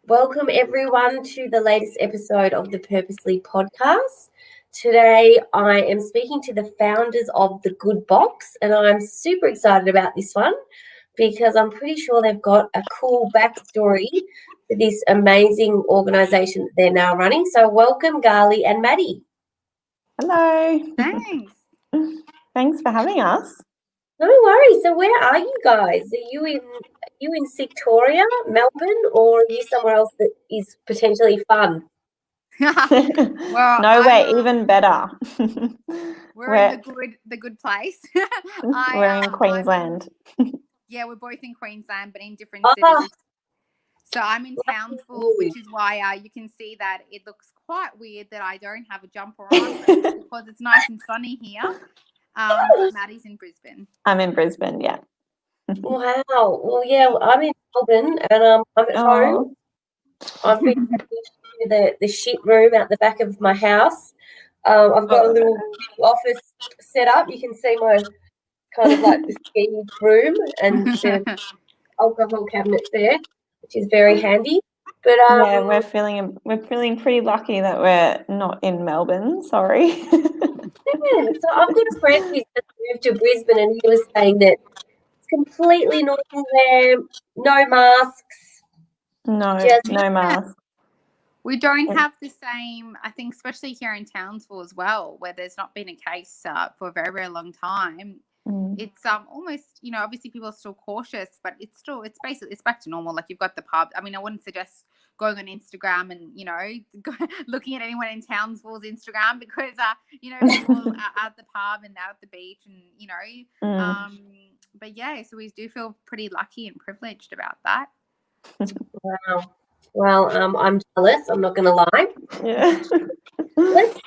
Welcome everyone to the latest episode of the Purposely podcast. Today I am speaking to the founders of The Good Box, and I'm super excited about this one because I'm pretty sure they've got a cool backstory to this amazing organisation that they're now running. So welcome Gali and Maddie. Hello. Thanks. Thanks for having us. No worries. So where are you guys? Are you in Victoria, Melbourne, or are you somewhere else that is potentially fun? We're even better. We're in the good place. We're in Queensland. We're both in Queensland, but in different cities. So I'm in Townsville, which is why you can see that it looks quite weird that I don't have a jumper on because it's nice and sunny here. Maddie's in Brisbane. I'm in Brisbane, yeah. Wow. Well, yeah, I'm in Melbourne and I'm at home. I've been to the shit room out the back of my house. I've got a little office set up. You can see my kind of like the ski room and the alcohol cabinets there, which is very handy. But we're feeling pretty lucky that we're not in Melbourne. Sorry. So I've got a friend who's just moved to Brisbane, and he was saying that it's completely normal there, no masks. No masks. We don't have the same, I think, especially here in Townsville as well, where there's not been a case for a very, very long time. It's almost, obviously people are still cautious, but it's back to normal. Like you've got the pub. I mean, I wouldn't suggest going on Instagram and, looking at anyone in Townsville's Instagram because, people are at the pub and out at the beach and, but yeah, so we do feel pretty lucky and privileged about that. Wow. Well, I'm jealous. I'm not going to lie. Yeah. Let's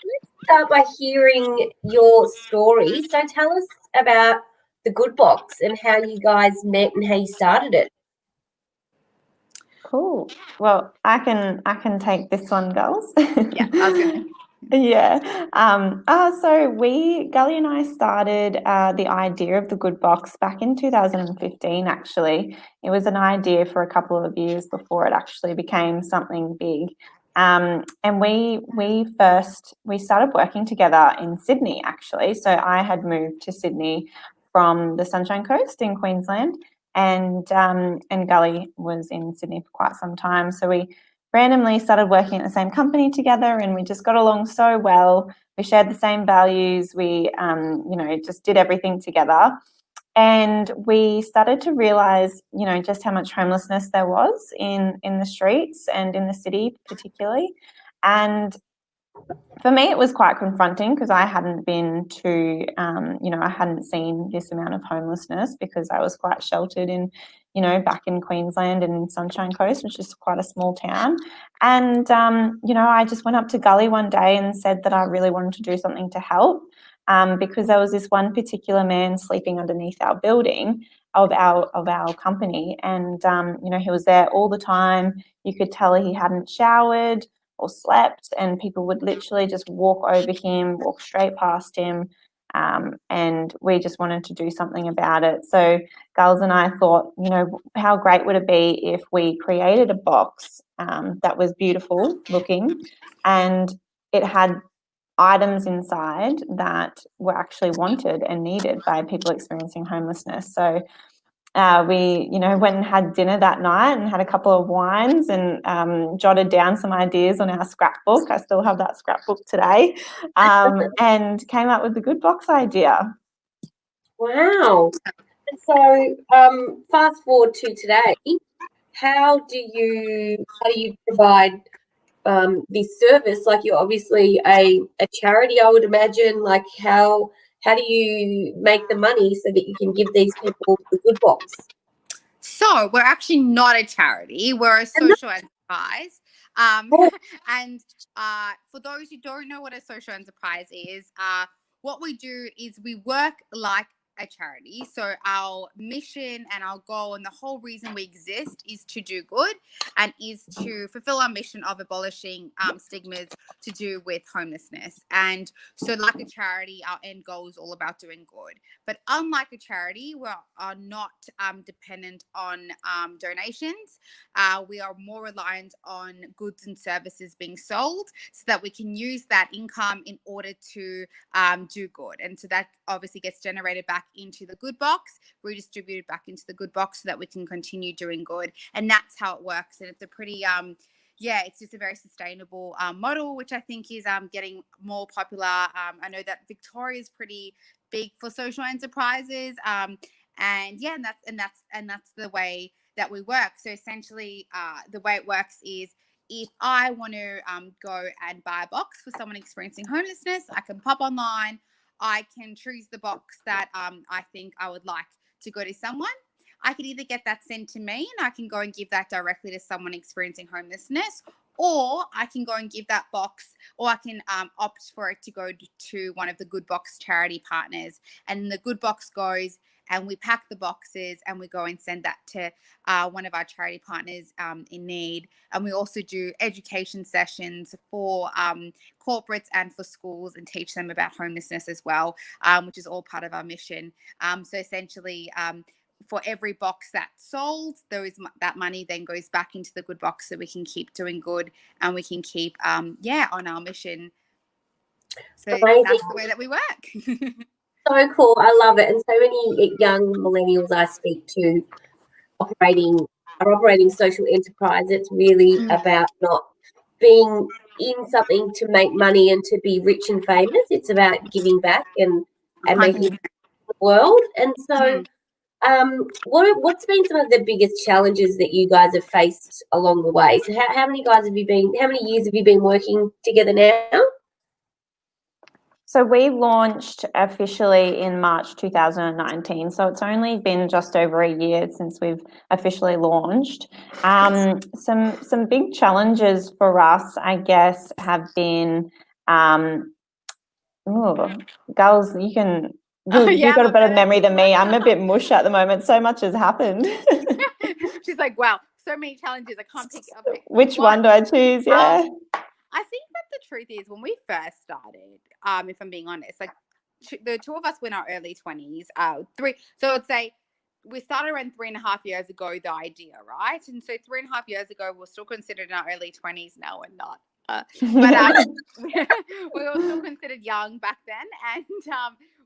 start by hearing your story. So tell us about The Good Box and how you guys met and how you started it. Cool. Well, I can take this one, girls. Yeah, I was going to. Yeah. So Gali and I started the idea of The Good Box back in 2015, actually. It was an idea for a couple of years before it actually became something big. And we started working together in Sydney, actually. So I had moved to Sydney from the Sunshine Coast in Queensland, and Gali was in Sydney for quite some time. So we randomly started working at the same company together, and we just got along so well. We shared the same values. We, just did everything together. And we started to realize, just how much homelessness there was in the streets and in the city particularly. And for me, it was quite confronting because I hadn't been to, I hadn't seen this amount of homelessness because I was quite sheltered in, back in Queensland and in Sunshine Coast, which is quite a small town. And, I just went up to Gali one day and said that I really wanted to do something to help because there was this one particular man sleeping underneath our building of our company. And, he was there all the time. You could tell he hadn't showered or slept, and people would literally just walk over him, walk straight past him, and we just wanted to do something about it. So girls and I thought, how great would it be if we created a box that was beautiful looking and it had items inside that were actually wanted and needed by people experiencing homelessness. So we, went and had dinner that night and had a couple of wines and jotted down some ideas on our scrapbook. I still have that scrapbook today, and came up with the Good Box idea. Wow. And so fast forward to today, how do you provide this service? Like you're obviously a charity, I would imagine. Like how do you make the money so that you can give these people the Good Box? So we're actually not a charity. We're a social enterprise. And for those who don't know what a social enterprise is, what we do is we work like a charity. So our mission and our goal and the whole reason we exist is to do good and is to fulfill our mission of abolishing stigmas to do with homelessness. And so like a charity, our end goal is all about doing good. But unlike a charity, we are not dependent on donations. We are more reliant on goods and services being sold so that we can use that income in order to do good. And so that obviously gets generated back into the good box, redistributed back into the good box so that we can continue doing good. And that's how it works. And it's a pretty it's just a very sustainable model, which I think is getting more popular. I know that Victoria is pretty big for social enterprises, and that's the way that we work. So essentially, the way it works is if I want to go and buy a box for someone experiencing homelessness, I can pop online. I can choose the box that I think I would like to go to someone. I could either get that sent to me and I can go and give that directly to someone experiencing homelessness, or I can go and give that box, or I can opt for it to go to one of the Good Box charity partners. And the Good Box goes and we pack the boxes and we go and send that to one of our charity partners in need. And we also do education sessions for corporates and for schools and teach them about homelessness as well, which is all part of our mission. So essentially, for every box that's sold, that money then goes back into the Good Box so we can keep doing good and we can keep on our mission. So Amazing. That's the way that we work. So cool. I love it. And so many young millennials I speak to are operating social enterprise. It's really about not being in something to make money and to be rich and famous. It's about giving back and making the world. And so what's been some of the biggest challenges that you guys have faced along the way? So how many years have you been working together now? So we launched officially in March 2019. So it's only been just over a year since we've officially launched. Some big challenges for us, I guess, have been, girls, you've got a better memory than me. I'm a bit mush at the moment. So much has happened. She's like, wow, so many challenges. I can't pick up. Which one do I choose? Yeah. I think that the truth is when we first started, if I'm being honest, like the two of us were in our early 20s, so I'd say we started around 3.5 years ago, the idea, right? And so 3.5 years ago, we're still considered in our early 20s. Now we're not. But we were still considered young back then. And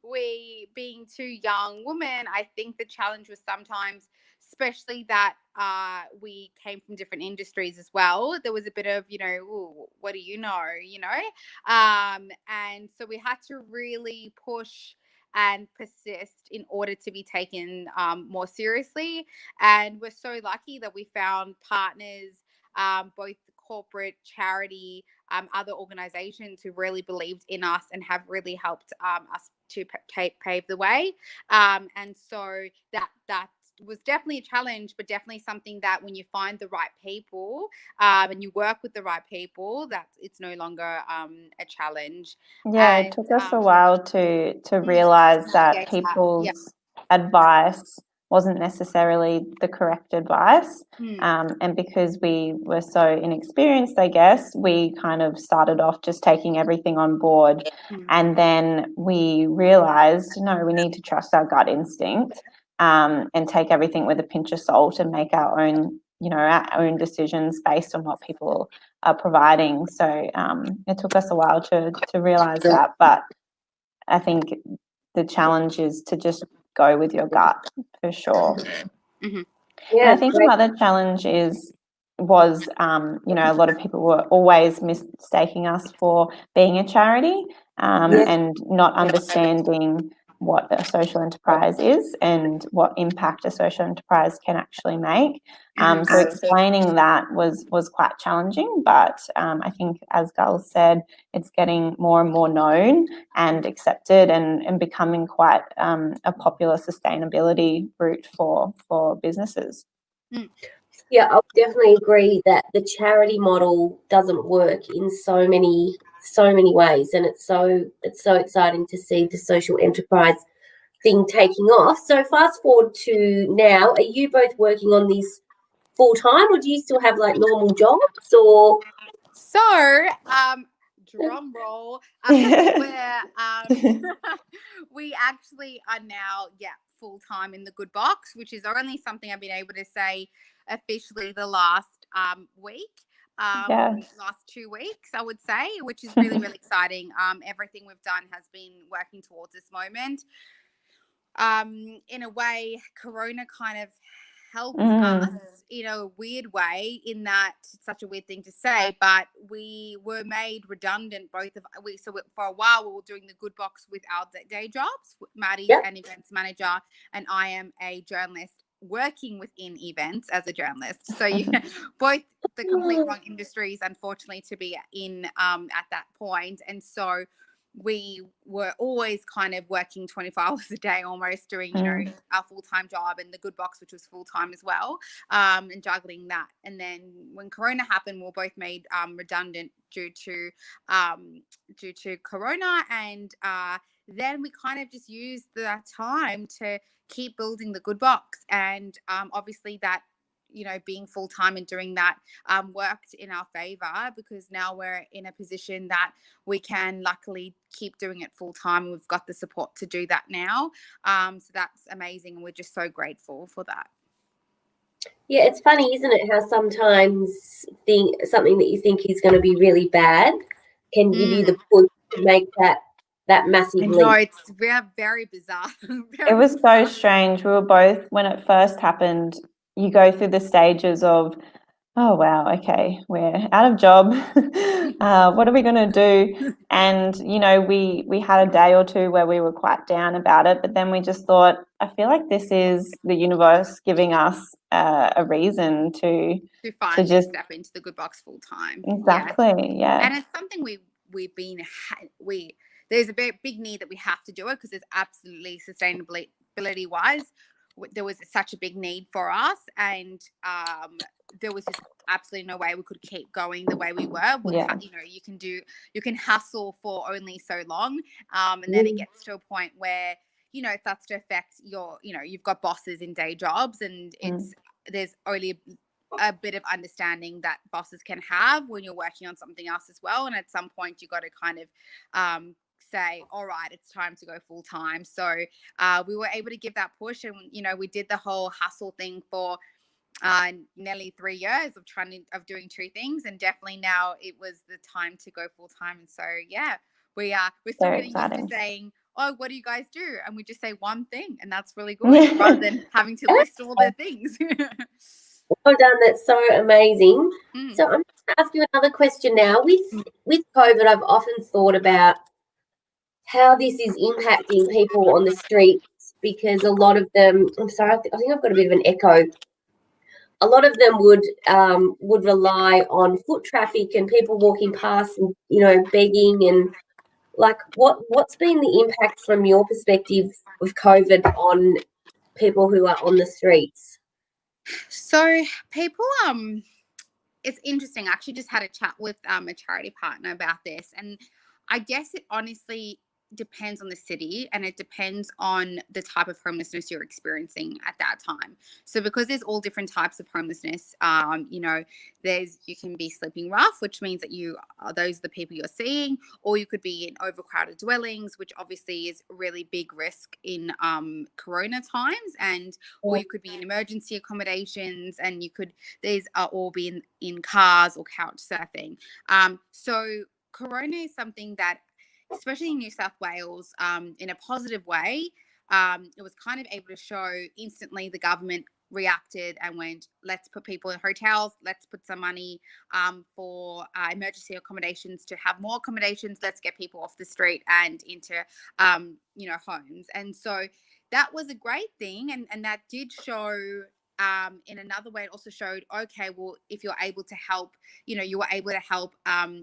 we being two young women, I think the challenge was sometimes, especially that we came from different industries as well. There was a bit of, what do you know? And so we had to really push and persist in order to be taken more seriously. And we're so lucky that we found partners, both corporate, charity, other organizations who really believed in us and have really helped us to pave the way. And so that was definitely a challenge, but definitely something that when you find the right people and you work with the right people, that it's no longer a challenge. Yeah, it took us a while to realize that people's advice wasn't necessarily the correct advice. And because we were so inexperienced, I guess, we kind of started off just taking everything on board. And then we realized, no, we need to trust our gut instinct and take everything with a pinch of salt and make our own decisions based on what people are providing. So it took us a while to realize that. But I think the challenge is to just go with your gut for sure. Yeah, I think another challenge was a lot of people were always mistaking us for being a charity and not understanding what a social enterprise is and what impact a social enterprise can actually make. So explaining that was quite challenging, but I think, as Gal said, it's getting more and more known and accepted and becoming quite a popular sustainability route for businesses. Yeah, I definitely agree that the charity model doesn't work in so many ways, and it's so exciting to see the social enterprise thing taking off. So fast forward to now, are you both working on this full time, or do you still have like normal jobs? Or so drum roll, where we actually are now full time in the Good Box, which is only something I've been able to say officially the last week. Last 2 weeks, I would say, which is really, really exciting. Everything we've done has been working towards this moment. In a way, Corona kind of helped us in a weird way, in that it's such a weird thing to say, but we were made redundant, both of we. So for a while we were doing the Good Box with our day jobs. Maddie's an events manager, and I am a journalist working within events as a journalist. So both the complete wrong industries, unfortunately, to be in at that point. And so we were always kind of working 24 hours a day almost, doing our full-time job and the Good Box, which was full-time as well, and juggling that. And then when Corona happened, we were both made redundant due to Corona, and then we kind of just used that time to keep building the Good Box. And obviously that, being full-time and doing that worked in our favor, because now we're in a position that we can luckily keep doing it full-time. We've got the support to do that now. So that's amazing, and we're just so grateful for that. Yeah, it's funny, isn't it, how sometimes something that you think is going to be really bad can give you the push to make that massive leap. No, it's very bizarre. It was so strange. We were both, when it first happened, you go through the stages of, oh, wow, okay, we're out of job. What are we going to do? And, we had a day or two where we were quite down about it, but then we just thought, I feel like this is the universe giving us a reason to finally just step into the Good Box full time. Exactly, yeah. And it's something there's a big need that we have to do it, because it's absolutely sustainability wise. There was such a big need for us, and there was just absolutely no way we could keep going the way we were. You can hustle for only so long, and then it gets to a point where it starts to affect your, you've got bosses in day jobs, and there's only a bit of understanding that bosses can have when you're working on something else as well. And at some point you got to kind of say, all right, it's time to go full time. So we were able to give that push, and we did the whole hustle thing for nearly 3 years of doing two things, and definitely now it was the time to go full time. And so we're still getting used to saying, oh, what do you guys do? And we just say one thing, and that's really good, rather than having to list all the things. Well done. That's so amazing. So I'm going to ask you another question now. With COVID, I've often thought about how this is impacting people on the streets, because a lot of them, I'm sorry, I think I've got a bit of an echo. A lot of them would rely on foot traffic and people walking past and, begging, and like what's been the impact from your perspective of COVID on people who are on the streets? So people, it's interesting. I actually just had a chat with a charity partner about this, and I guess it honestly depends on the city, and it depends on the type of homelessness you're experiencing at that time. So because there's all different types of homelessness, you can be sleeping rough, which means that those are the people you're seeing, or you could be in overcrowded dwellings, which obviously is really big risk in Corona times, or you could be in emergency accommodations, and these are all be in cars or couch surfing. So Corona is something that, especially in New South Wales, in a positive way, it was kind of able to show instantly the government reacted and went, let's put people in hotels, let's put some money for emergency accommodations to have more accommodations, let's get people off the street and into homes. And so that was a great thing, and that did show in another way. It also showed, okay, well, if you're able to help, you were able to help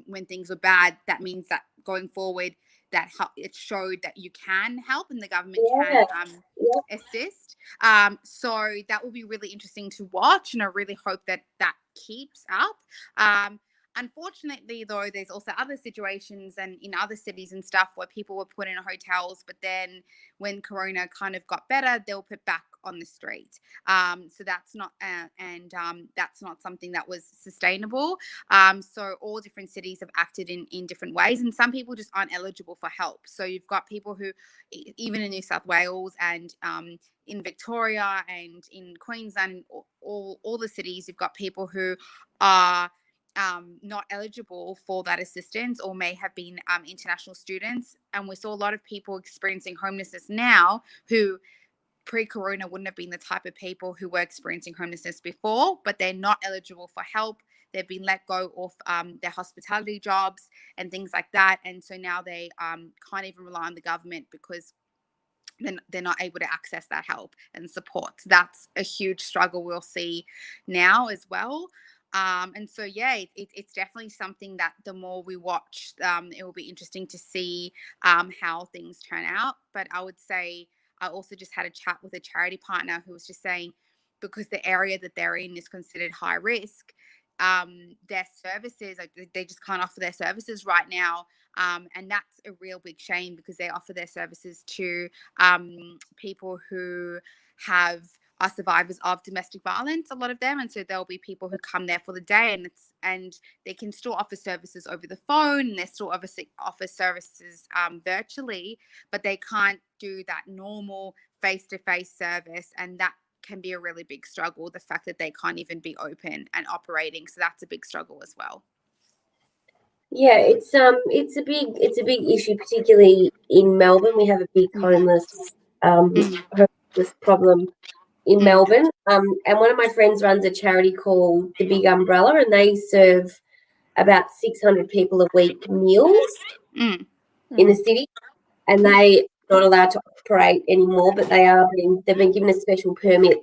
when things were bad, that means that going forward, that it showed that you can help and the government can assist. So that will be really interesting to watch, and I really hope that keeps up. Unfortunately, though, there's also other situations and in other cities and stuff where people were put in hotels, but then when Corona kind of got better, they'll put back on the street. So that's not, that's not something that was sustainable. So all different cities have acted in different ways, and some people just aren't eligible for help. So you've got people who, even in New South Wales and in Victoria and in Queensland, all the cities, you've got people who are not eligible for that assistance or may have been international students. And we saw a lot of people experiencing homelessness now who pre-corona wouldn't have been the type of people who were experiencing homelessness before, but they're not eligible for help. They've been let go of their hospitality jobs and things like that. And so now they can't even rely on the government because they're not able to access that help and support. So that's a huge struggle we'll see now as well. And so, yeah, it's definitely something that the more we watch, it will be interesting to see how things turn out. But I would say I also just had a chat with a charity partner who was just saying, because the area that they're in is considered high risk, their services, like they just can't offer their services right now. And that's a real big shame because they offer their services to people who are survivors of domestic violence, a lot of them, and so there'll be people who come there for the day, and they can still offer services over the phone, and they still obviously offer services virtually, but they can't do that normal face-to-face service, and that can be a really big struggle, the fact that they can't even be open and operating. So that's a big struggle as well. Yeah, it's a big issue, particularly in Melbourne. We have a big homeless problem in Melbourne. And one of my friends runs a charity called the Big Umbrella, and they serve about 600 people a week meals in the city, and they are not allowed to operate anymore, but they've been given a special permit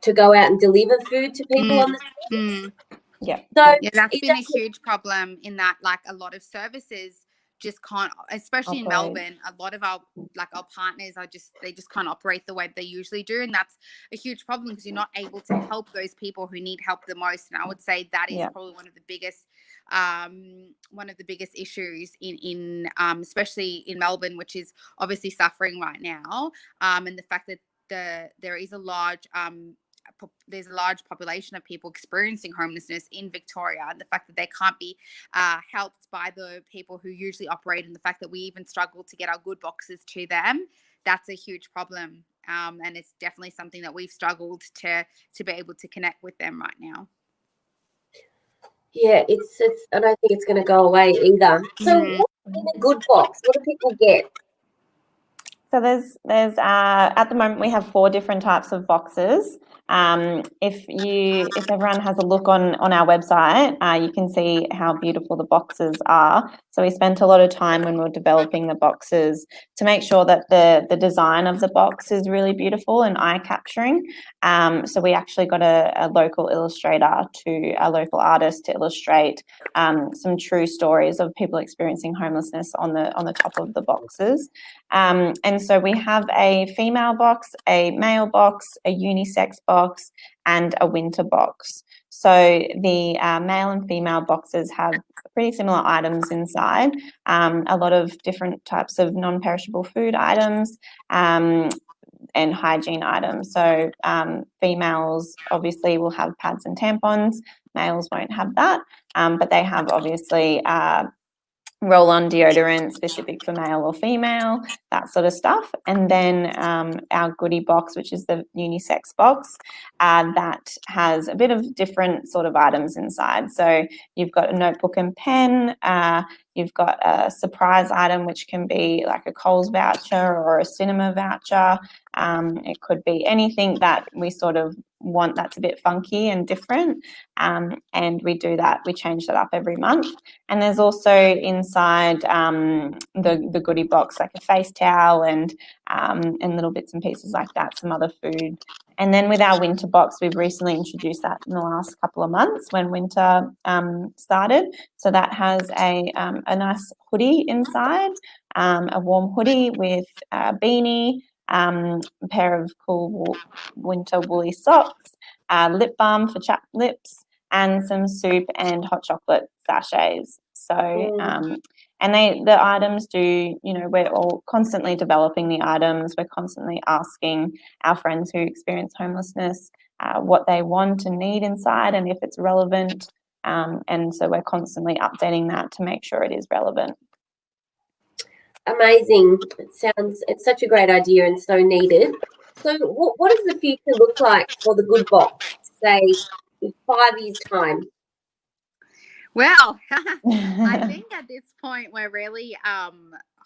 to go out and deliver food to people on the streets. Yeah. So yeah, that's been a huge problem in that, like, a lot of services just can't, especially in Melbourne, a lot of our partners they just can't operate the way they usually do, and that's a huge problem because you're not able to help those people who need help the most. And I would say that is probably one of the biggest issues in especially in Melbourne, which is obviously suffering right now, and the fact that there is there's a large population of people experiencing homelessness in Victoria, and the fact that they can't be helped by the people who usually operate, and the fact that we even struggle to get our good boxes to them, that's a huge problem. And it's definitely something that we've struggled to be able to connect with them right now. Yeah, it's I don't think it's going to go away either. So what's in a good box? What do people get? So there's at the moment we have 4 different types of boxes. If everyone has a look on our website, you can see how beautiful the boxes are. So we spent a lot of time when we were developing the boxes to make sure that the design of the box is really beautiful and eye-capturing. So we actually got a local illustrator, a local artist, to illustrate some true stories of people experiencing homelessness on the top of the boxes. And so we have a female box, a male box, a unisex box, and a winter box. So the male and female boxes have pretty similar items inside, a lot of different types of non-perishable food items, and hygiene items. So females obviously will have pads and tampons, males won't have that, but they have obviously roll-on deodorant specific for male or female, that sort of stuff. And then our goodie box, which is the unisex box, that has a bit of different sort of items inside. So you've got a notebook and pen, you've got a surprise item, which can be like a Coles voucher or a cinema voucher. It could be anything that we sort of want that's a bit funky and different, and we do that. We change that up every month. And there's also inside the goodie box like a face towel and little bits and pieces like that, some other food. And then with our winter box, we've recently introduced that in the last couple of months when winter started. So that has a nice hoodie inside, a warm hoodie with a beanie, a pair of cool winter woolly socks, lip balm for chapped lips, and some soup and hot chocolate sachets. So, and the items do, we're all constantly developing the items. We're constantly asking our friends who experience homelessness what they want and need inside and if it's relevant. And so we're constantly updating that to make sure it is relevant. Amazing. It's such a great idea and so needed. So what does the future look like for the Good Box, say, in 5 years' time? Well, I think at this point we're really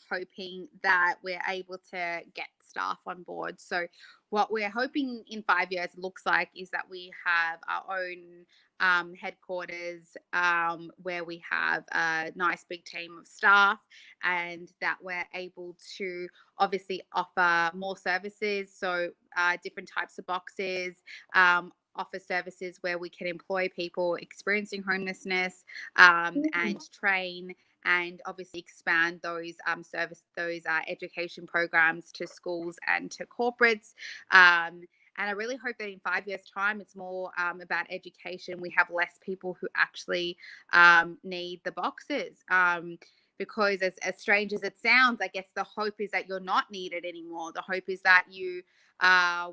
hoping that we're able to get staff on board. So what we're hoping in 5 years looks like is that we have our own headquarters where we have a nice big team of staff, and that we're able to obviously offer more services, so different types of boxes, offer services where we can employ people experiencing homelessness and train and obviously expand those education programs to schools and to corporates. And I really hope that in 5 years' time, it's more about education. We have less people who actually need the boxes. Because as strange as it sounds, I guess the hope is that you're not needed anymore. The hope is that you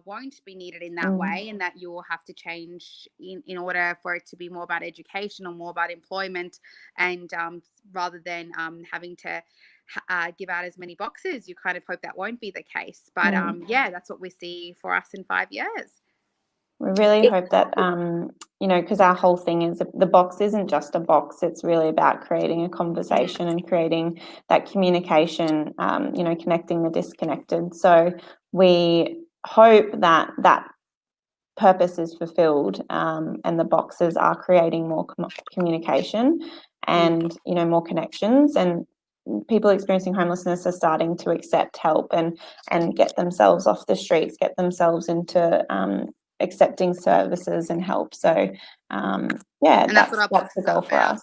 won't be needed in that way, and that you will have to change in order for it to be more about education or more about employment, and rather than having to give out as many boxes. You kind of hope that won't be the case. But that's what we see for us in 5 years. We really hope that, because our whole thing is the box isn't just a box. It's really about creating a conversation and creating that communication, connecting the disconnected. So we hope that that purpose is fulfilled, and the boxes are creating more communication and, more connections, and people experiencing homelessness are starting to accept help and get themselves off the streets, get themselves into accepting services and help. So and that's the goal for us.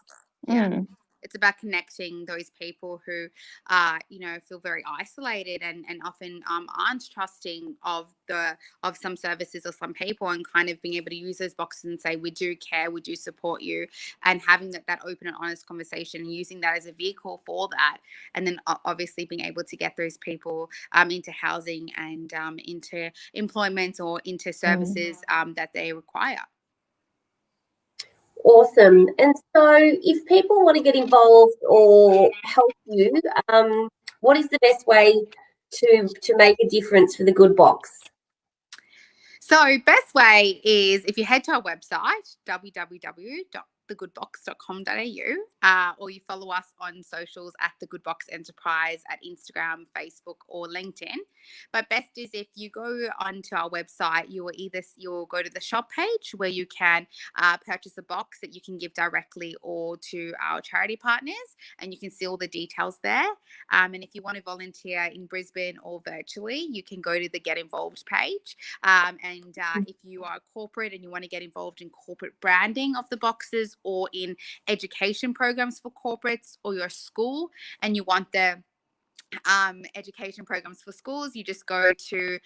It's about connecting those people who feel very isolated and often aren't trusting of some services or some people, and kind of being able to use those boxes and say, we do care, we do support you, and having that open and honest conversation and using that as a vehicle for that, and then obviously being able to get those people into housing and into employment or into services that they require. Awesome. And so if people want to get involved or help you, what is the best way to make a difference for the Good Box? So best way is if you head to our website, www.thegoodbox.com.au, or you follow us on socials at The Good Box Enterprise at Instagram, Facebook, or LinkedIn. But best is if you go onto our website, you'll go to the shop page where you can purchase a box that you can give directly or to our charity partners, and you can see all the details there. And if you want to volunteer in Brisbane or virtually, you can go to the Get Involved page. And if you are corporate and you want to get involved in corporate branding of the boxes or in education programs for corporates, or your school and you want the education programs for schools, you just go to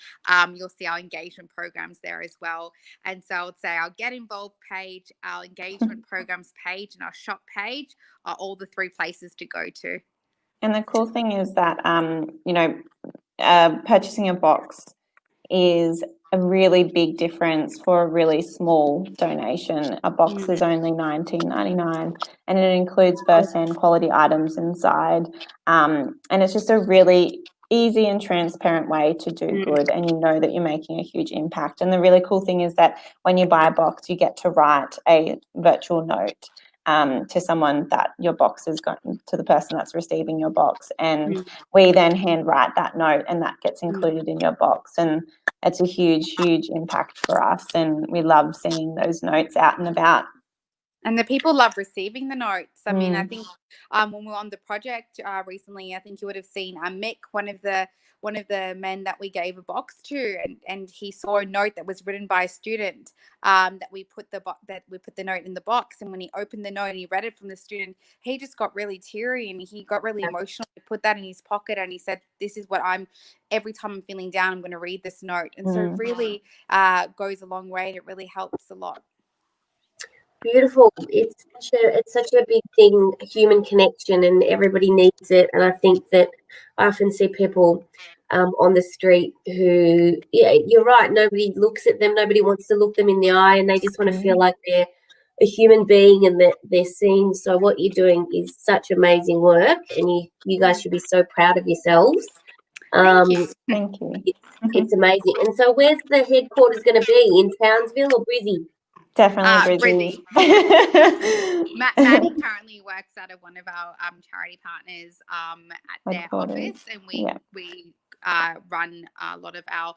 you'll see our engagement programs there as well. And so I would say our Get Involved page, our engagement programs page, and our shop page are all the three places to go to. And the cool thing is that purchasing a box is a really big difference for a really small donation. A box is only $19.99, and it includes first-hand quality items inside. And it's just a really easy and transparent way to do good, and you know that you're making a huge impact. And the really cool thing is that when you buy a box, you get to write a virtual note to someone that your box has gotten, to the person that's receiving your box, and we then handwrite that note, and that gets included in your box. And it's a huge impact for us, and we love seeing those notes out and about. And the people love receiving the notes. I mean, I think when we were on the project recently, I think you would have seen Mick, one of the men that we gave a box to, and he saw a note that was written by a student that we put the note in the box. And when he opened the note and he read it from the student, he just got really teary and he got really emotional. He put that in his pocket and he said, "This is what every time I'm feeling down, I'm going to read this note." And so it really goes a long way, and it really helps a lot. Beautiful. It's such a big thing, human connection, and everybody needs it. And I think that I often see people on the street who, yeah, you're right. Nobody looks at them. Nobody wants to look them in the eye, and they just want to feel like they're a human being and that they're seen. So what you're doing is such amazing work, and you guys should be so proud of yourselves. Thank you. It's amazing. And so, where's the headquarters going to be? In Townsville or Brizzy? Definitely Brizzy. Brizzy. Maddie currently works out of one of our charity partners at their Headquarters. office, and we run a lot of our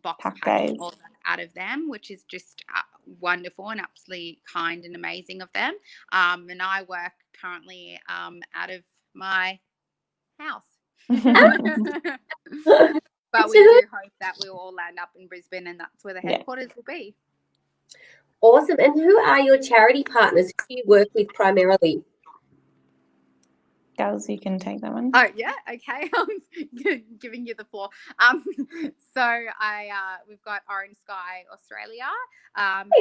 box Pack packing days. all that out of them, which is just wonderful and absolutely kind and amazing of them. And I work currently out of my house. But we do hope that we'll all land up in Brisbane, and that's where the headquarters will be. Awesome. And who are your charity partners? Who do you work with primarily? Gals, you can take that one. Oh yeah, okay. I'm giving you the floor. So we've got Orange Sky Australia,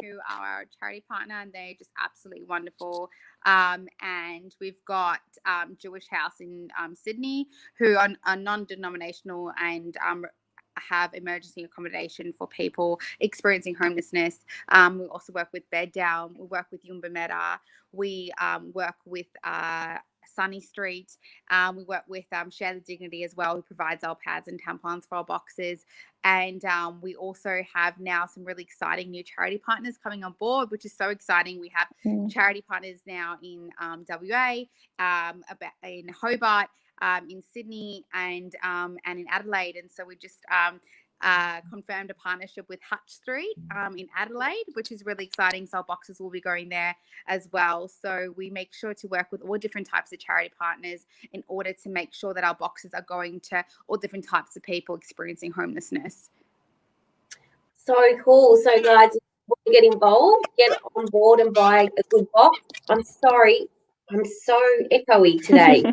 who are our charity partner, and they're just absolutely wonderful. And we've got Jewish House in Sydney, who are non-denominational and have emergency accommodation for people experiencing homelessness. We also work with Bed Down. We work with Yumba Meta. We work with Sunny Street. We work with Share the Dignity as well, who provides our pads and tampons for our boxes. And we also have now some really exciting new charity partners coming on board, which is so exciting. We have charity partners now in WA, in Hobart, in Sydney, and in Adelaide. And so we just confirmed a partnership with Hutch Street in Adelaide, which is really exciting. So our boxes will be going there as well. So we make sure to work with all different types of charity partners in order to make sure that our boxes are going to all different types of people experiencing homelessness. So cool. So guys, if you want to get involved, get on board and buy a good box. I'm sorry, I'm so echoey today.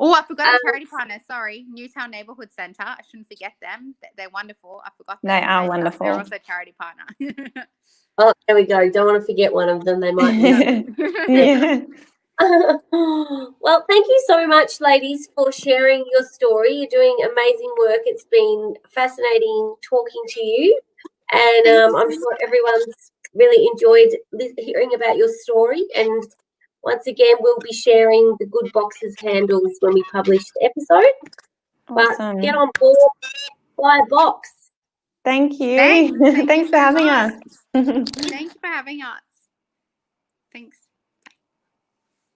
Oh, I forgot a charity partner. Sorry, Newtown Neighbourhood Centre. I shouldn't forget them. They're wonderful. I forgot them. They are wonderful. They're also a charity partner. Oh, there we go. Don't want to forget one of them. They might be. Yeah. Well, thank you so much, ladies, for sharing your story. You're doing amazing work. It's been fascinating talking to you, and I'm sure everyone's really enjoyed hearing about your story. And once again, we'll be sharing the Good Boxes handles when we publish the episode. Awesome. But get on board, buy a box. Thank you. Thanks Thanks for having us. Thank you for having us. Thanks.